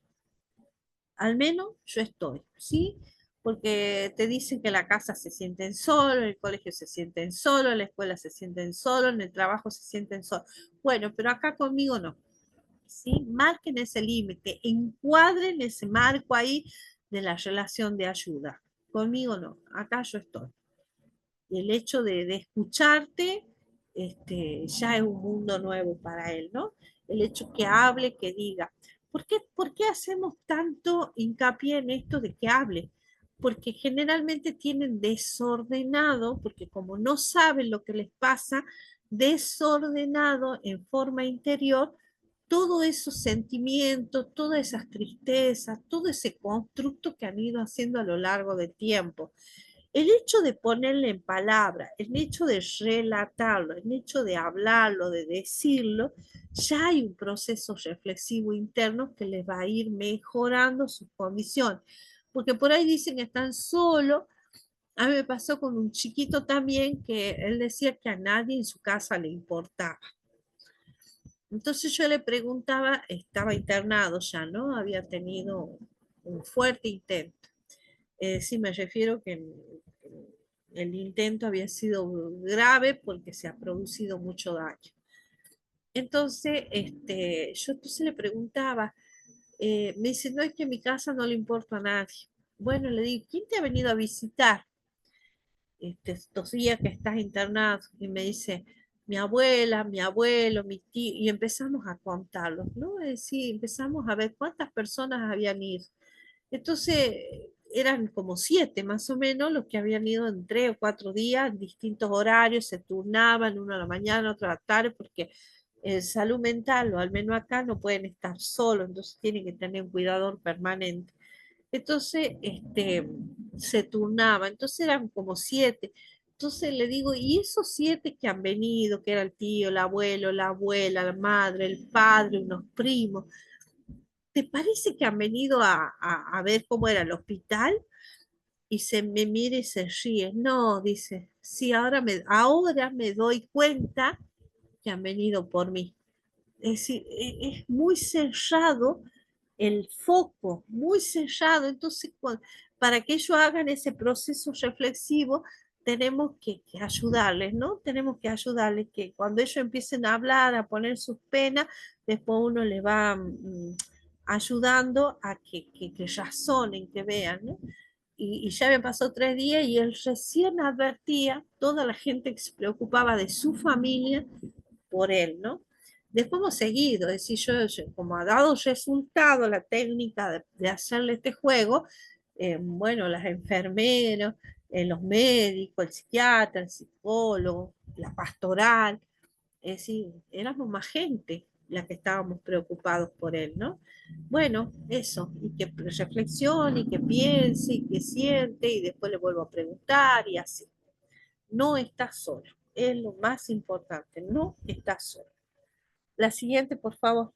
al menos yo estoy, ¿sí? Porque te dicen que en la casa se sienten solos, en el colegio se sienten solos, en la escuela se sienten solos, en el trabajo se sienten solos. Bueno, pero acá conmigo no, ¿sí? Marquen ese límite, encuadren ese marco ahí de la relación de ayuda. Conmigo no, acá yo estoy. Y el hecho de escucharte ya es un mundo nuevo para él, ¿no? El hecho que hable, que diga. ¿Por qué hacemos tanto hincapié en esto de que hable? Porque generalmente tienen desordenado, porque como no saben lo que les pasa, desordenado en forma interior todos esos sentimientos, todas esas tristezas, todo ese constructo que han ido haciendo a lo largo del tiempo. El hecho de ponerle en palabra, el hecho de relatarlo, el hecho de hablarlo, de decirlo, ya hay un proceso reflexivo interno que les va a ir mejorando su condición. Porque por ahí dicen que están solos. A mí me pasó con un chiquito también que él decía que a nadie en su casa le importaba. Entonces yo le preguntaba, estaba internado ya, ¿no? Había tenido un fuerte intento. Sí, me refiero que el intento había sido grave porque se ha producido mucho daño. Entonces, yo entonces le preguntaba, me dice, no es que en mi casa no le importa a nadie. Bueno, le digo, ¿quién te ha venido a visitar estos días que estás internado? Y me dice, mi abuela, mi abuelo, mi tío, y empezamos a contarlos, ¿no? Es decir, empezamos a ver cuántas personas habían ido. Entonces, eran como 7 más o menos los que habían ido en 3 o 4 días, en distintos horarios, se turnaban, uno a la mañana, otro a la tarde, porque en salud mental, o al menos acá, no pueden estar solos, entonces tienen que tener un cuidador permanente. Entonces, se turnaba, entonces eran como 7. Entonces le digo, ¿y esos 7 que han venido, que era el tío, el abuelo, la abuela, la madre, el padre, unos primos? ¿Te parece que han venido a ver cómo era el hospital? Y se me mira y se ríe. No, dice, sí, ahora me doy cuenta que han venido por mí. Es decir, es muy cerrado el foco, muy cerrado. Entonces, para que ellos hagan ese proceso reflexivo, tenemos que ayudarles, ¿no? Tenemos que ayudarles que cuando ellos empiecen a hablar, a poner sus penas, después uno les va ayudando a que razonen, que vean, ¿no? Y ya me pasó 3 días y él recién advertía toda la gente que se preocupaba de su familia por él, ¿no? Después hemos seguido, es decir, como ha dado resultado la técnica de hacerle este juego, bueno, las enfermeras, los médicos, el psiquiatra, el psicólogo, la pastoral, es decir, éramos más gente la que estábamos preocupados por él, ¿no? Bueno, eso, y que reflexione, y que piense, y que siente, y después le vuelvo a preguntar, y así. No está solo, es lo más importante, no está solo. La siguiente, por favor.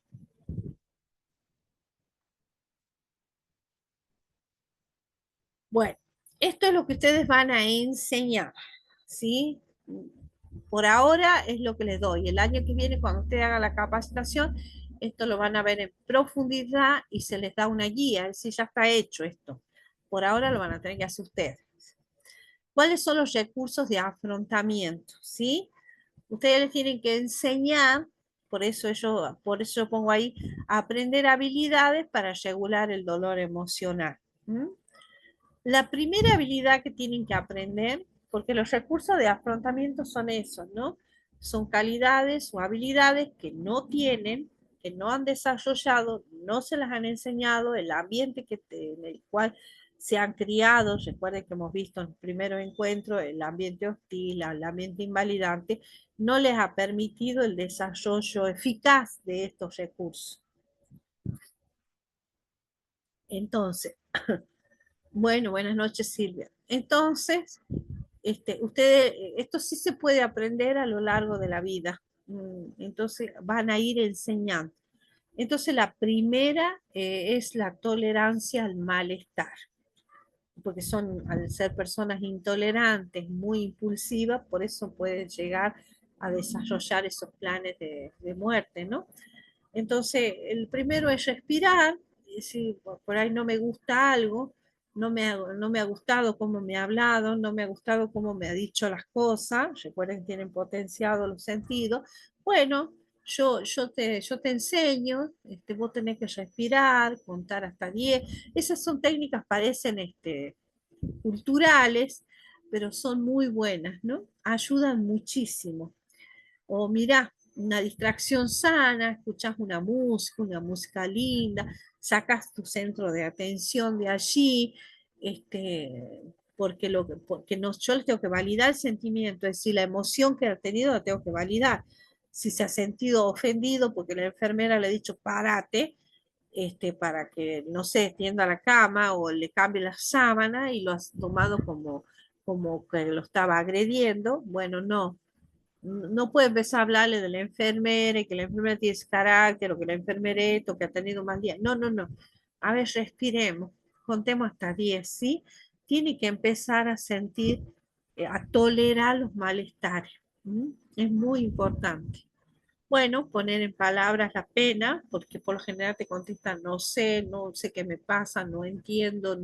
Bueno, esto es lo que ustedes van a enseñar, ¿sí? Por ahora es lo que les doy. El año que viene, cuando usted haga la capacitación, esto lo van a ver en profundidad y se les da una guía, es decir, ya está hecho esto. Por ahora lo van a tener que hacer ustedes. ¿Cuáles son los recursos de afrontamiento? ¿Sí? Ustedes les tienen que enseñar, por eso yo pongo ahí, aprender habilidades para regular el dolor emocional. ¿Mm? La primera habilidad que tienen que aprender, porque los recursos de afrontamiento son esos, ¿no? Son calidades o habilidades que no tienen, que no han desarrollado, no se las han enseñado, el ambiente en el cual se han criado. Recuerden que hemos visto en el primer encuentro el ambiente hostil, el ambiente invalidante, no les ha permitido el desarrollo eficaz de estos recursos. Entonces, bueno, buenas noches, Silvia. Entonces, esto sí se puede aprender a lo largo de la vida. Entonces van a ir enseñando. Entonces la primera es la tolerancia al malestar, porque al ser personas intolerantes, muy impulsivas, por eso pueden llegar a desarrollar esos planes de muerte, ¿no? Entonces, el primero es respirar, y si por ahí no me gusta algo, no me ha gustado cómo me ha hablado, no me ha gustado cómo me ha dicho las cosas, recuerden que tienen potenciado los sentidos, bueno, yo te enseño, vos tenés que respirar, contar hasta 10. Esas son técnicas, parecen culturales, pero son muy buenas, ¿no? Ayudan muchísimo. O mira, una distracción sana, escuchas una música linda, sacas tu centro de atención de allí, porque no, yo les tengo que validar el sentimiento, es decir, la emoción que ha tenido la tengo que validar. Si se ha sentido ofendido porque la enfermera le ha dicho párate, para que, no sé, tienda la cama o le cambie la sábana y lo has tomado como que lo estaba agrediendo, bueno, no puede empezar a hablarle de la enfermera y que la enfermera tiene ese carácter o que la enfermera esto, que ha tenido mal día. No, no, no. A ver, respiremos, contemos hasta 10, ¿sí? Tiene que empezar a sentir, a tolerar los malestares. ¿M? Es muy importante. Bueno, poner en palabras la pena, porque por lo general te contestan no sé qué me pasa, no entiendo,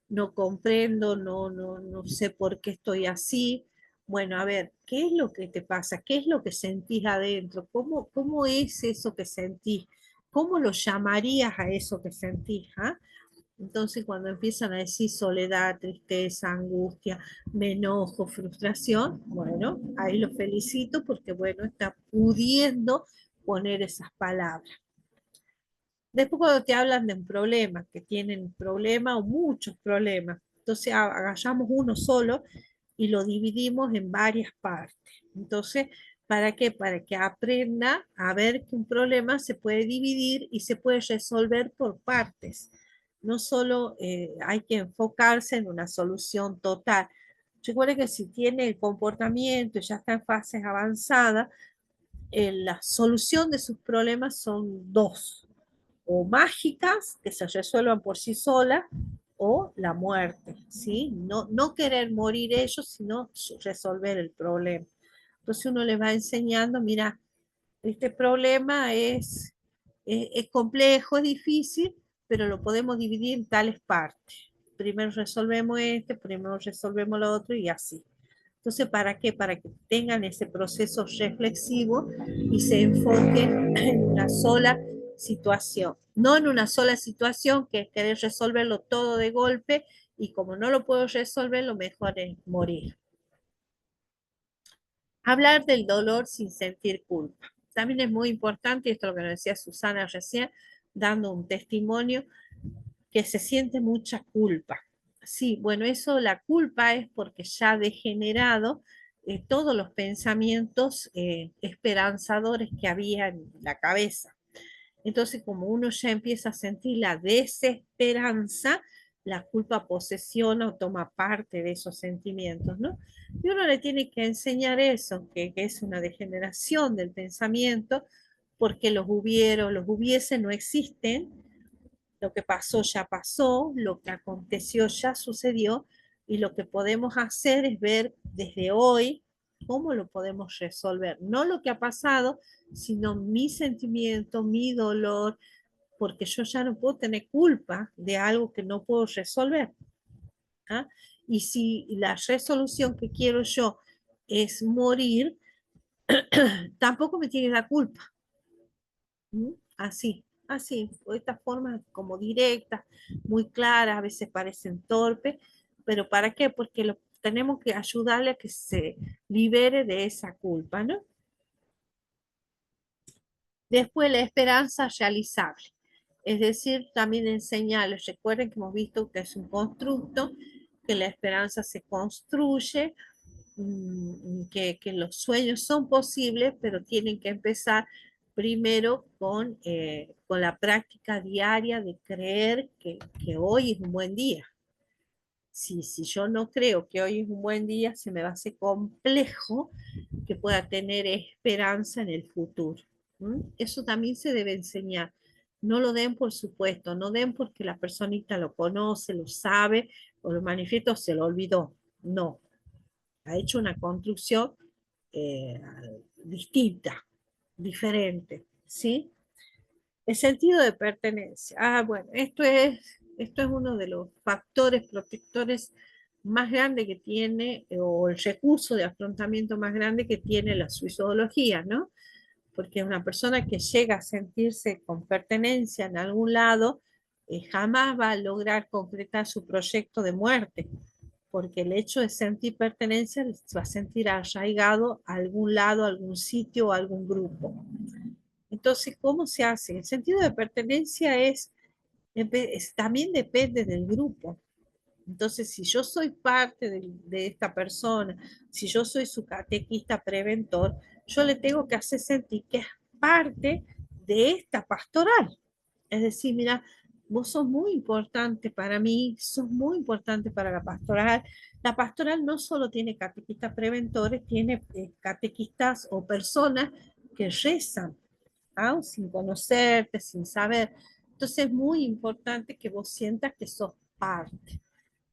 no comprendo, no sé por qué estoy así. Bueno, a ver, ¿qué es lo que te pasa? ¿Qué es lo que sentís adentro? ¿Cómo es eso que sentís? ¿Cómo lo llamarías a eso que sentís? ¿Ah? Entonces, cuando empiezan a decir soledad, tristeza, angustia, me enojo, frustración, bueno, ahí los felicito porque, bueno, está pudiendo poner esas palabras. Después, cuando te hablan de un problema, que tienen un problema o muchos problemas, entonces agarramos uno solo y lo dividimos en varias partes. Entonces, ¿para qué? Para que aprenda a ver que un problema se puede dividir y se puede resolver por partes. No solo hay que enfocarse en una solución total. Recuerde que si tiene el comportamiento y ya está en fases avanzadas, la solución de sus problemas son dos: o mágicas que se resuelvan por sí solas, o la muerte, ¿sí? No querer morir ellos, sino resolver el problema. Entonces uno les va enseñando, mira, este problema es complejo, es difícil, pero lo podemos dividir en tales partes. Primero resolvemos primero resolvemos lo otro y así. Entonces, ¿para qué? Para que tengan ese proceso reflexivo y se enfoquen en una sola situación. No en una sola situación que es querer resolverlo todo de golpe y como no lo puedo resolver, lo mejor es morir. Hablar del dolor sin sentir culpa. También es muy importante, y esto es lo que nos decía Susana recién, dando un testimonio, que se siente mucha culpa. Sí, bueno, eso, la culpa es porque ya ha degenerado todos los pensamientos esperanzadores que había en la cabeza. Entonces, como uno ya empieza a sentir la desesperanza, la culpa posesiona o toma parte de esos sentimientos, ¿no? Y uno le tiene que enseñar eso, que es una degeneración del pensamiento, porque los hubiera, los hubiese no existen, lo que pasó ya pasó, lo que aconteció ya sucedió, y lo que podemos hacer es ver desde hoy cómo lo podemos resolver. No lo que ha pasado, sino mi sentimiento, mi dolor, porque yo ya no puedo tener culpa de algo que no puedo resolver. ¿Ah? Y si la resolución que quiero yo es morir, tampoco me tiene la culpa. ¿Mm? Así, así, de esta forma como directas, muy claras, a veces parecen torpes, pero ¿para qué? Porque tenemos que ayudarle a que se libere de esa culpa, ¿no? Después la esperanza realizable, es decir, también enseñarles, recuerden que hemos visto que es un constructo, que la esperanza se construye, que los sueños son posibles, pero tienen que empezar primero con la práctica diaria de creer que hoy es un buen día. Si yo no creo que hoy es un buen día, se me va a hacer complejo que pueda tener esperanza en el futuro. ¿Mm? Eso también se debe enseñar. No lo den por supuesto, no den porque la personita lo conoce, lo sabe, o lo manifiesta o se lo olvidó. No, ha hecho una construcción eh, distinta, diferente, ¿sí? El sentido de pertenencia. Ah, bueno, esto es uno de los factores protectores más grandes que tiene, o el recurso de afrontamiento más grande que tiene la suicidología, ¿no? Porque una persona que llega a sentirse con pertenencia en algún lado, jamás va a lograr concretar su proyecto de muerte, porque el hecho de sentir pertenencia se va a sentir arraigado a algún lado, a algún sitio, a algún grupo. Entonces, ¿cómo se hace? El sentido de pertenencia también depende del grupo. Entonces, si yo soy parte de esta persona, si yo soy su catequista preventor, yo le tengo que hacer sentir que es parte de esta pastoral. Es decir, mira, vos sos muy importante para mí, sos muy importante para la pastoral. La pastoral no solo tiene catequistas preventores, tiene catequistas o personas que rezan, ¿ah? Sin conocerte, sin saber. Entonces es muy importante que vos sientas que sos parte.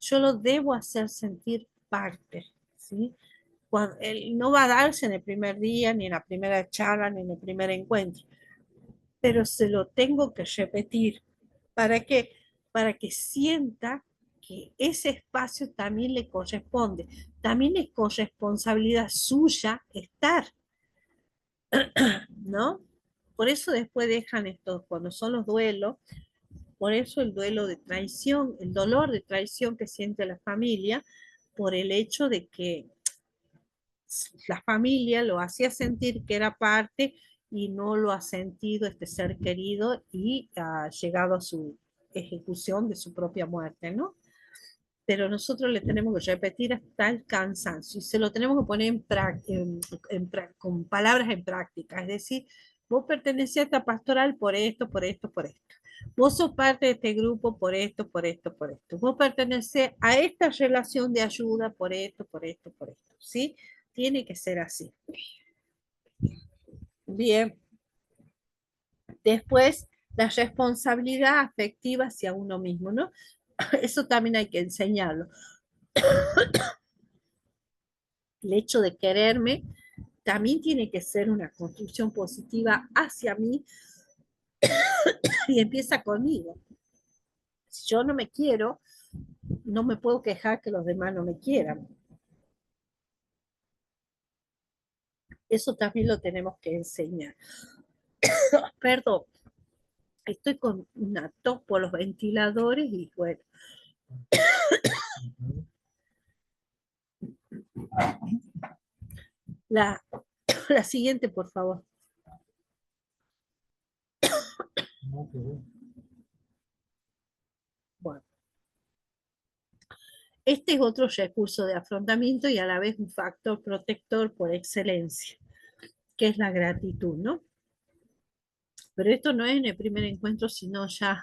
Yo lo debo hacer sentir parte, ¿sí? Él no va a darse en el primer día, ni en la primera charla, ni en el primer encuentro, pero se lo tengo que repetir. ¿Para qué? Para que sienta que ese espacio también le corresponde. También es corresponsabilidad suya estar, ¿no? Por eso después dejan esto, cuando son los duelos, por eso el duelo de traición, el dolor de traición que siente la familia, por el hecho de que la familia lo hacía sentir que era parte y no lo ha sentido este ser querido y ha llegado a su ejecución de su propia muerte, ¿no? Pero nosotros le tenemos que repetir hasta el cansancio y se lo tenemos que poner con palabras en práctica, es decir, vos pertenecés a esta pastoral por esto, por esto, por esto. Vos sos parte de este grupo por esto, por esto, por esto. Vos pertenecés a esta relación de ayuda por esto, por esto, por esto. ¿Sí? Tiene que ser así. Bien. Después, la responsabilidad afectiva hacia uno mismo, ¿no? Eso también hay que enseñarlo. El hecho de quererme también tiene que ser una construcción positiva hacia mí y empieza conmigo. Si yo no me quiero, no me puedo quejar que los demás no me quieran. Eso también lo tenemos que enseñar. Perdón, estoy con una tos por los ventiladores y bueno. La, la siguiente, por favor. Bueno, este es otro recurso de afrontamiento y a la vez un factor protector por excelencia, que es la gratitud, ¿no? Pero esto no es en el primer encuentro, sino ya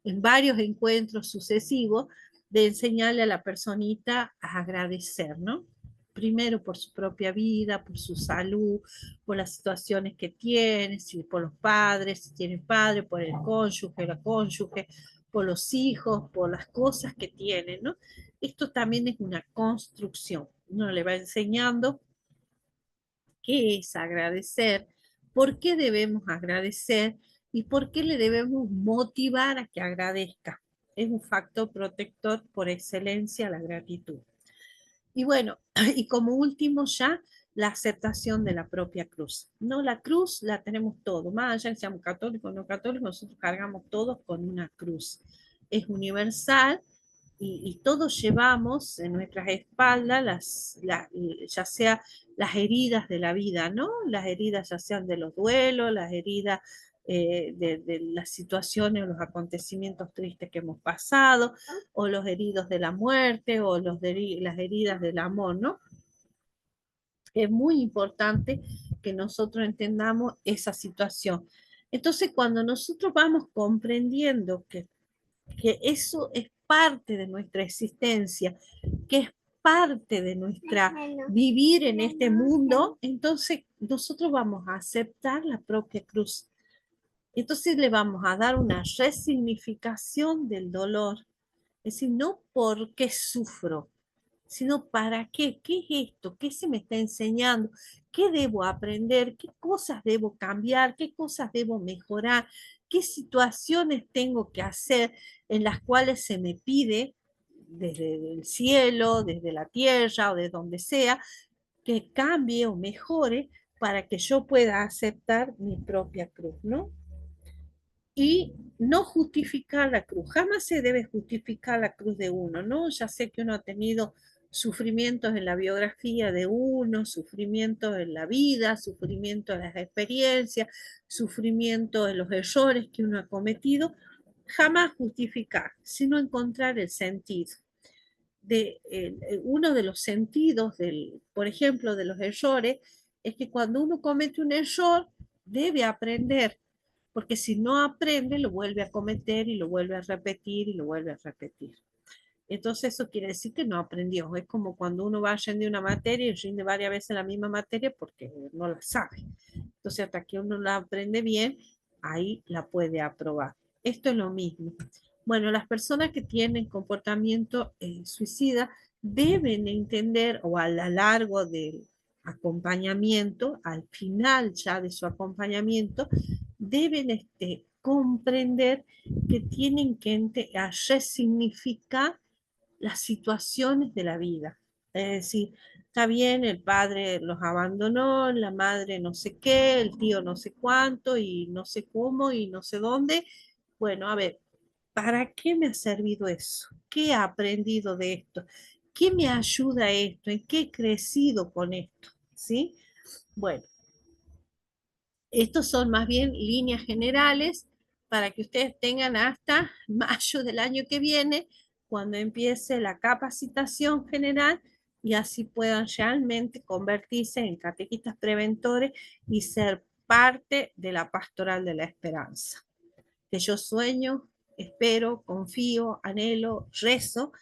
en varios encuentros sucesivos de enseñarle a la personita a agradecer, ¿no? Primero por su propia vida, por su salud, por las situaciones que tiene, si por los padres, si tiene padre, por el cónyuge, la cónyuge, por los hijos, por las cosas que tiene, ¿no? Esto también es una construcción. Uno le va enseñando qué es agradecer, por qué debemos agradecer y por qué le debemos motivar a que agradezca. Es un factor protector por excelencia la gratitud. Y bueno, y como último ya, la aceptación de la propia cruz. No, la cruz la tenemos todos, más allá de que seamos católicos o no católicos, nosotros cargamos todos con una cruz. Es universal y todos llevamos en nuestras espaldas ya sea las heridas de la vida, ¿no? Las heridas ya sean de los duelos, las heridas de las situaciones o los acontecimientos tristes que hemos pasado, o los heridos de la muerte, o las heridas del amor, ¿no? Es muy importante que nosotros entendamos esa situación. Entonces, cuando nosotros vamos comprendiendo que eso es parte de nuestra existencia, que es parte de nuestra vivir en este mundo, entonces nosotros vamos a aceptar la propia cruz. Entonces le vamos a dar una resignificación del dolor. Es decir, no por qué sufro, sino para qué, qué es esto, qué se me está enseñando, qué debo aprender, qué cosas debo cambiar, qué cosas debo mejorar, qué situaciones tengo que hacer en las cuales se me pide desde el cielo, desde la tierra o de donde sea, que cambie o mejore para que yo pueda aceptar mi propia cruz, ¿no? Y no justificar la cruz. Jamás se debe justificar la cruz de uno, ¿no? Ya sé que uno ha tenido sufrimientos en la biografía de uno, sufrimientos en la vida, sufrimientos en las experiencias, sufrimientos en los errores que uno ha cometido. Jamás justificar, sino encontrar el sentido. Uno de los sentidos, por ejemplo, de los errores, es que cuando uno comete un error, debe aprender, porque si no aprende, lo vuelve a cometer y lo vuelve a repetir y lo vuelve a repetir. Entonces eso quiere decir que no aprendió. Es como cuando uno va a rendir una materia y rinde varias veces la misma materia porque no la sabe. Entonces hasta que uno la aprende bien, ahí la puede aprobar. Esto es lo mismo. Bueno, las personas que tienen comportamiento suicida deben entender o a lo largo del acompañamiento, al final ya de su acompañamiento, deben comprender que tienen que resignificar las situaciones de la vida. Es decir, está bien, el padre los abandonó, la madre no sé qué, el tío no sé cuánto y no sé cómo y no sé dónde. Bueno, a ver, ¿para qué me ha servido eso? ¿Qué he aprendido de esto? ¿Qué me ayuda esto? ¿En qué he crecido con esto? ¿Sí? Bueno, estos son más bien líneas generales para que ustedes tengan hasta mayo del año que viene, cuando empiece la capacitación general, y así puedan realmente convertirse en catequistas preventores y ser parte de la pastoral de la esperanza. Que yo sueño, espero, confío, anhelo, rezo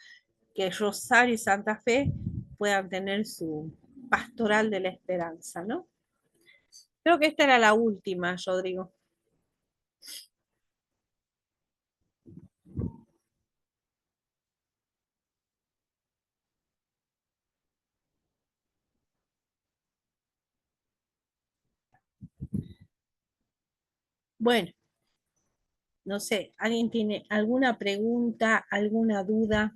que Rosario y Santa Fe puedan tener su pastoral de la esperanza, ¿no? Creo que esta era la última, Rodrigo. Bueno, no sé, ¿alguien tiene alguna pregunta, alguna duda?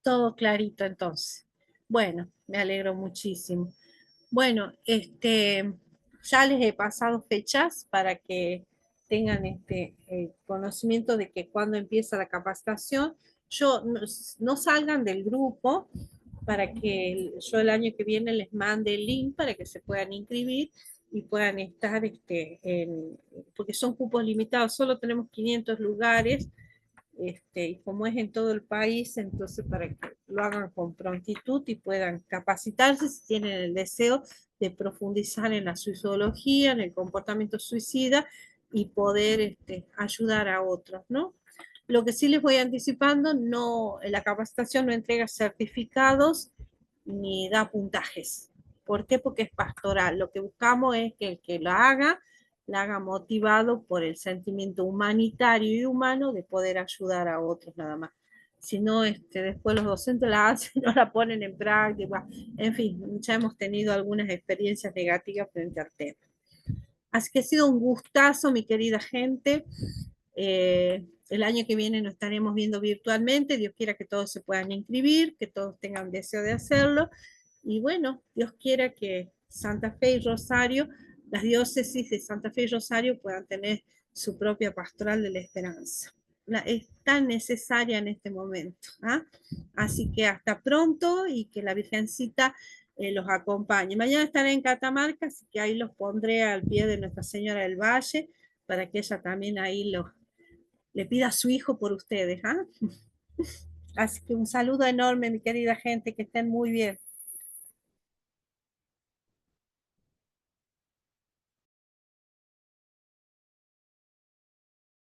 Todo clarito entonces. Bueno, me alegro muchísimo. Bueno, ya les he pasado fechas para que tengan conocimiento de que cuando empieza la capacitación, no salgan del grupo para que yo el año que viene les mande el link para que se puedan inscribir y puedan estar, porque son cupos limitados, solo tenemos 500 lugares, y como es en todo el país, entonces para que lo hagan con prontitud y puedan capacitarse si tienen el deseo de profundizar en la suicidología, en el comportamiento suicida y poder ayudar a otros, ¿no? Lo que sí les voy anticipando, no, la capacitación no entrega certificados ni da puntajes. ¿Por qué? Porque es pastoral. Lo que buscamos es que el que lo haga, la haga motivado por el sentimiento humanitario y humano de poder ayudar a otros nada más. Si no, después los docentes la hacen, no la ponen en práctica. En fin, ya hemos tenido algunas experiencias negativas frente al tema. Así que ha sido un gustazo, mi querida gente. El año que viene nos estaremos viendo virtualmente. Dios quiera que todos se puedan inscribir, que todos tengan deseo de hacerlo. Y bueno, Dios quiera que Santa Fe y Rosario, las diócesis de Santa Fe y Rosario puedan tener su propia pastoral de la esperanza. Es tan necesaria en este momento. ¿Ah? Así que hasta pronto y que la Virgencita los acompañe. Mañana estaré en Catamarca, así que ahí los pondré al pie de Nuestra Señora del Valle para que ella también ahí le pida a su hijo por ustedes. ¿Ah? Así que un saludo enorme, mi querida gente, que estén muy bien.